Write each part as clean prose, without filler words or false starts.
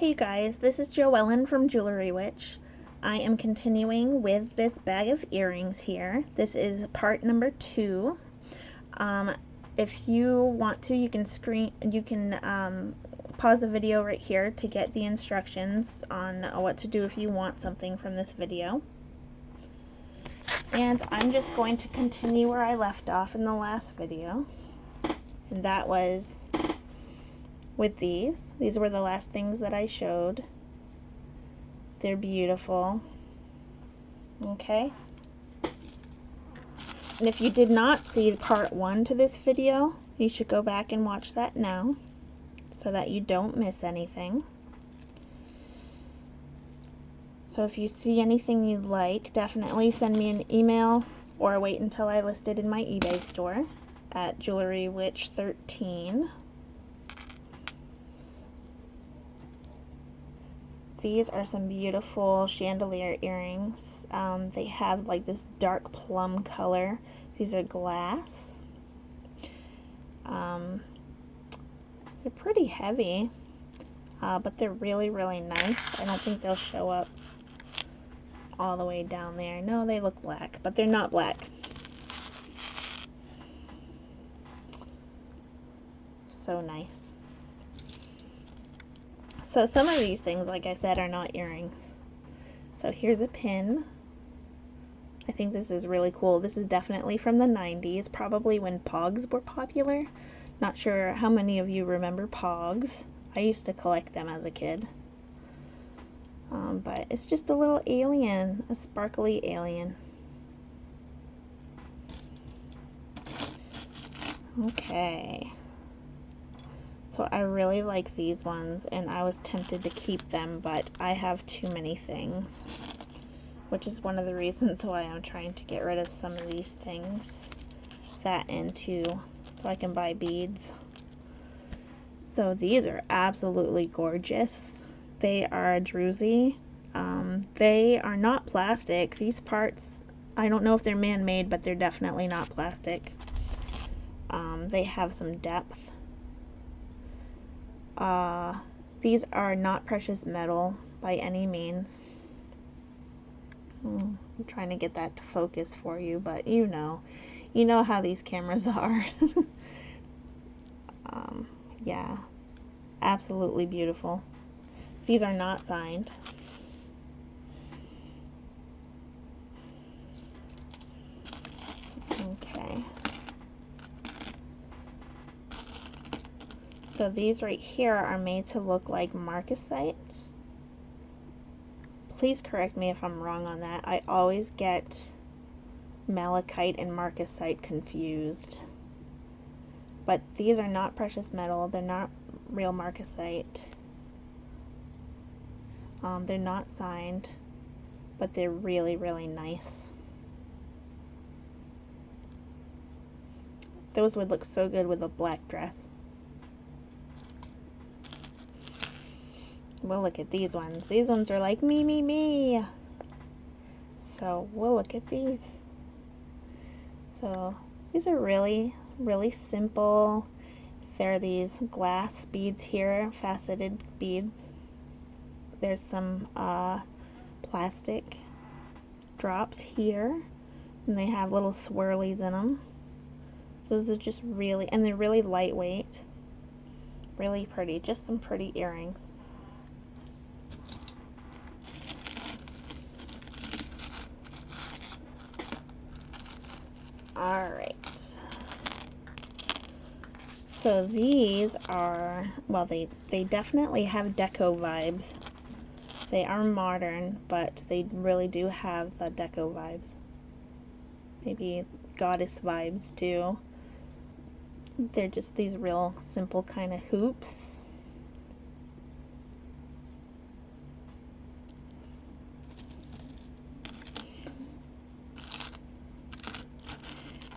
Hey guys, this is Joellen from Jewelry Witch. I am continuing with this bag of earrings here. This is part number 2. If you want to, you can pause the video right here to get the instructions on what to do if you want something from this video. And I'm just going to continue where I left off in the last video. And that was with these. These were the last things that I showed. They're beautiful. Okay. And if you did not see part 1 to this video, you should go back and watch that now so that you don't miss anything. So if you see anything you'd like, definitely send me an email or wait until I list it in my eBay store at JewelryWitch13. These are some beautiful chandelier earrings. They have like this dark plum color. These are glass. They're pretty heavy, but they're really, really nice. I don't think they'll show up all the way down there. No, they look black, but they're not black. So nice. So some of these things, like I said, are not earrings. So here's a pin. I think this is really cool. This is definitely from the 90s, probably when Pogs were popular. Not sure how many of you remember Pogs. I used to collect them as a kid. But it's just a little alien, a sparkly alien. Okay. So I really like these ones, and I was tempted to keep them, but I have too many things, which is one of the reasons why I'm trying to get rid of some of these things. That and too, so I can buy beads. So these are absolutely gorgeous. They are druzy. They are not plastic. These parts, I don't know if they're man-made, but they're definitely not plastic. They have some depth. These are not precious metal by any means. I'm trying to get that to focus for you, but you know how these cameras are. Yeah, absolutely beautiful. These are not signed. Okay. So these right here are made to look like marcasite. Please correct me if I'm wrong on that. I always get malachite and marcasite confused. But these are not precious metal. They're not real marcasite. They're not signed, but they're really, really nice. Those would look so good with a black dress. We'll look at these ones. These ones are like me, me, me. So we'll look at these. So these are really, really simple. There are these glass beads here, faceted beads. There's some plastic drops here, and they have little swirlies in them. So they're just really, and they're really lightweight, really pretty, just some pretty earrings. Alright, so these are, well, they definitely have deco vibes. They are modern, but they really do have the deco vibes. Maybe goddess vibes too. They're just these real simple kind of hoops.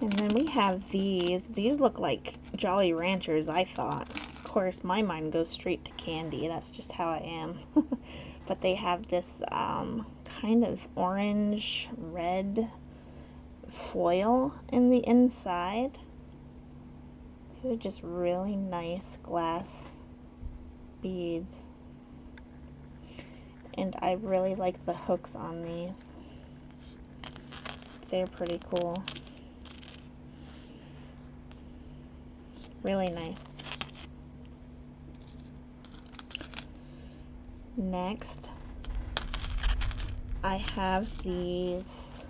And then we have these. These look like Jolly Ranchers, I thought. Of course, my mind goes straight to candy. That's just how I am. But they have this kind of orange red foil in the inside. These are just really nice glass beads. And I really like the hooks on these. They're pretty cool. Really nice. Next, I have these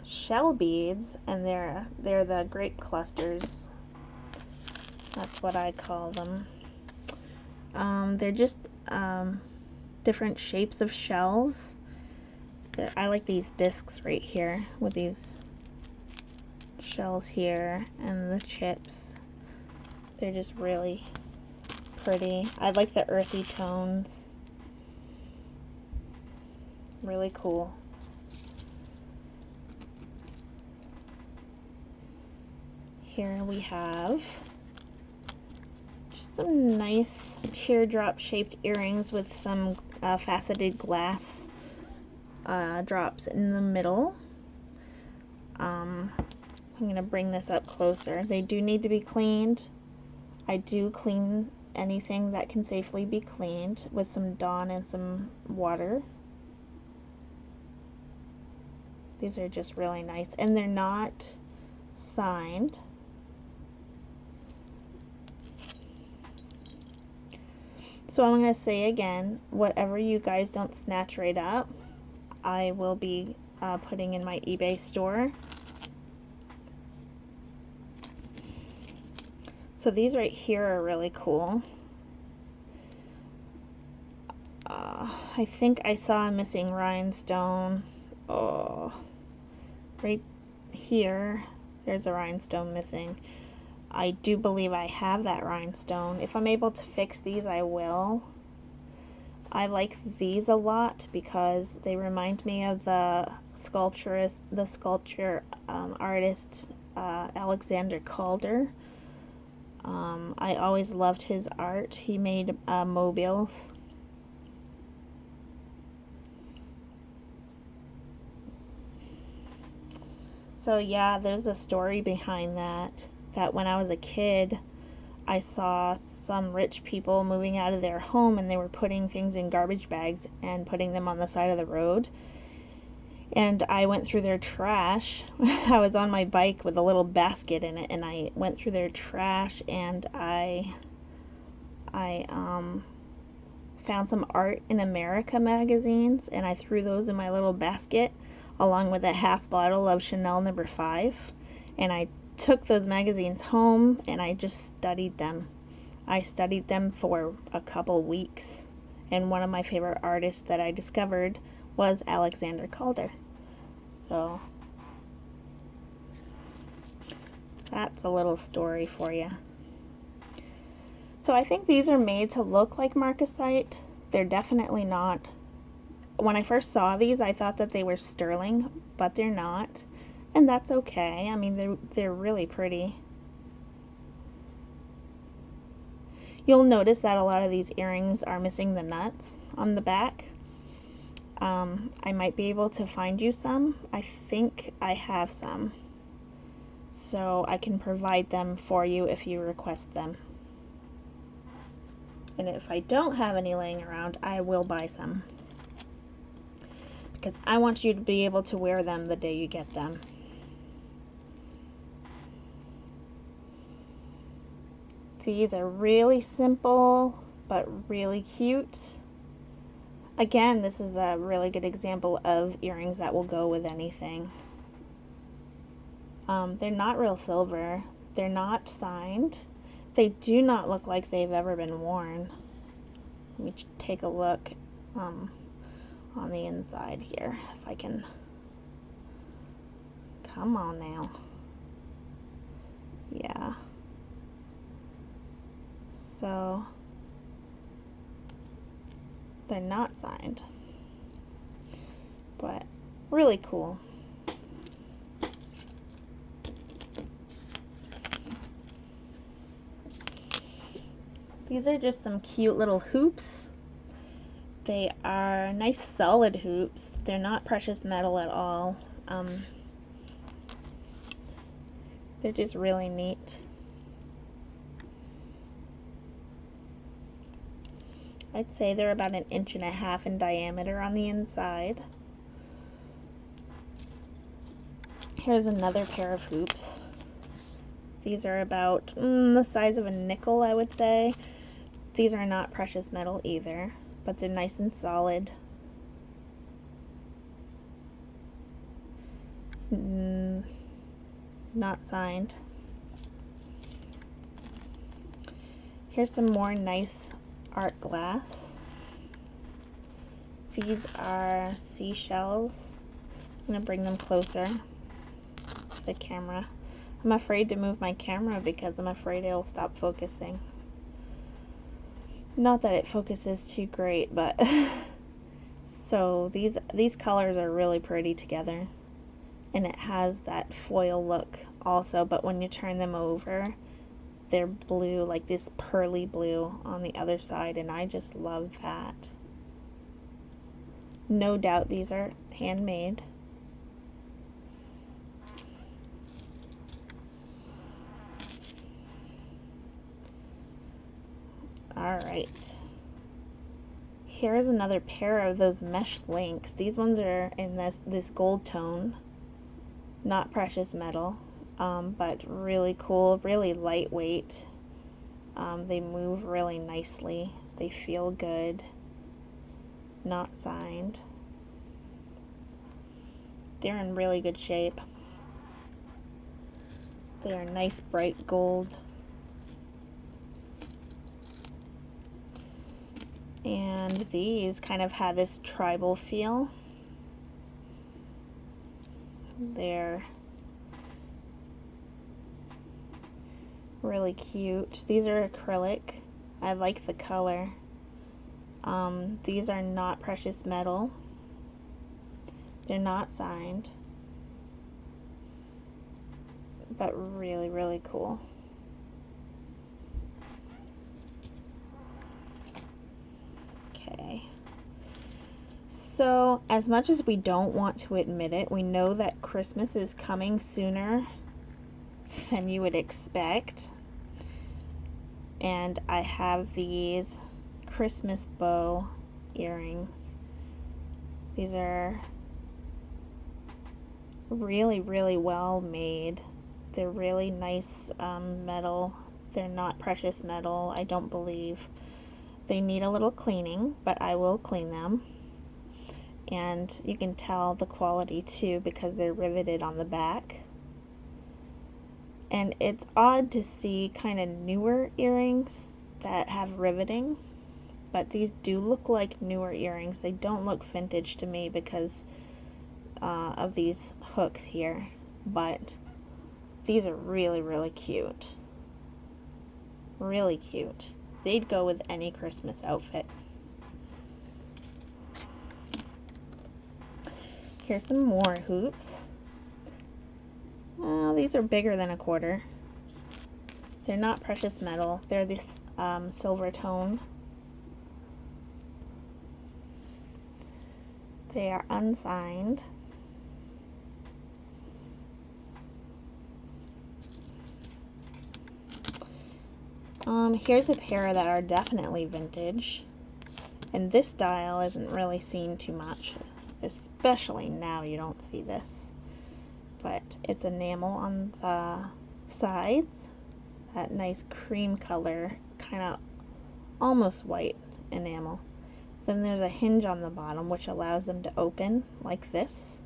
shell beads, and they're the grape clusters. That's what I call them. They're just different shapes of shells. I like these discs right here with these shells here and the chips. They're just really pretty. I like the earthy tones. Really cool. Here we have just some nice teardrop shaped earrings with some faceted glass drops in the middle. I'm going to bring this up closer. They do need to be cleaned. I do clean anything that can safely be cleaned with some Dawn and some water. These are just really nice, and they're not signed. So I'm going to say again, whatever you guys don't snatch right up, I will be putting in my eBay store. So these right here are really cool. I think I saw a missing rhinestone. Oh, right here, there's a rhinestone missing. I do believe I have that rhinestone. If I'm able to fix these, I will. I like these a lot because they remind me of the sculpture artist Alexander Calder. I always loved his art. He made mobiles. So yeah, there's a story behind that. That when I was a kid, I saw some rich people moving out of their home, and they were putting things in garbage bags and putting them on the side of the road. And I went through their trash. I was on my bike with a little basket in it, and I went through their trash, and I found some Art in America magazines, and I threw those in my little basket along with a half bottle of Chanel No. 5. And I took those magazines home and I just studied them. I studied them for a couple weeks. And one of my favorite artists that I discovered was Alexander Calder. So that's a little story for you. So I think these are made to look like marcasite. They're definitely not. When I first saw these, I thought that they were sterling, but they're not. And that's okay. I mean, they're really pretty. You'll notice that a lot of these earrings are missing the nuts on the back. I might be able to find you some. I think I have some. So I can provide them for you if you request them. And if I don't have any laying around, I will buy some. Because I want you to be able to wear them the day you get them. These are really simple, but really cute. Again, this is a really good example of earrings that will go with anything. They're not real silver. They're not signed. They do not look like they've ever been worn. Let me take a look on the inside here, if I can. Come on now. Yeah. So they're not signed, but really cool. These are just some cute little hoops. They are nice solid hoops. They're not precious metal at all. They're just really neat. I'd say they're about 1.5 inches in diameter on the inside. Here's another pair of hoops. These are about the size of a nickel, I would say. These are not precious metal either, but they're nice and solid. Not signed. Here's some more nice art glass. These are seashells. I'm going to bring them closer to the camera. I'm afraid to move my camera because I'm afraid it'll stop focusing. Not that it focuses too great, but so these colors are really pretty together. And it has that foil look also, but when you turn them over, they're blue, like this pearly blue on the other side, and I just love that. No doubt these are handmade. Alright. Here's another pair of those mesh links. These ones are in this gold tone. Not precious metal, but really cool, really lightweight. They move really nicely. They feel good. Not signed. They're in really good shape. They are nice bright gold. And these kind of have this tribal feel. They're really cute. These are acrylic. I like the color. These are not precious metal. They're not signed, but really, really cool. Okay. So, as much as we don't want to admit it, we know that Christmas is coming sooner than you would expect. And I have these Christmas bow earrings. These are really, really well made. They're really nice metal. They're not precious metal, I don't believe. They need a little cleaning, but I will clean them. And you can tell the quality too because they're riveted on the back. And it's odd to see kind of newer earrings that have riveting, but these do look like newer earrings. They don't look vintage to me because of these hooks here, but these are really, really cute. Really cute. They'd go with any Christmas outfit. Here's some more hoops. Oh, these are bigger than a quarter. They're not precious metal. They're this silver tone. They are unsigned. Here's a pair that are definitely vintage. And this style isn't really seen too much. Especially now you don't see this. But it's enamel on the sides. That nice cream color, kind of almost white enamel. Then there's a hinge on the bottom which allows them to open like this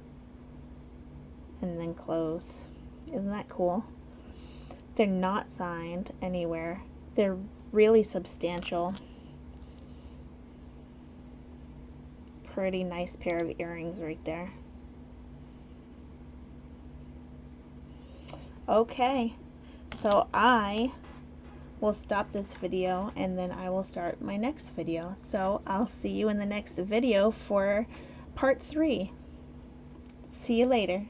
and then close. Isn't that cool? They're not signed anywhere. They're really substantial. Pretty nice pair of earrings right there. Okay, so I will stop this video and then I will start my next video. So I'll see you in the next video for part 3. See you later.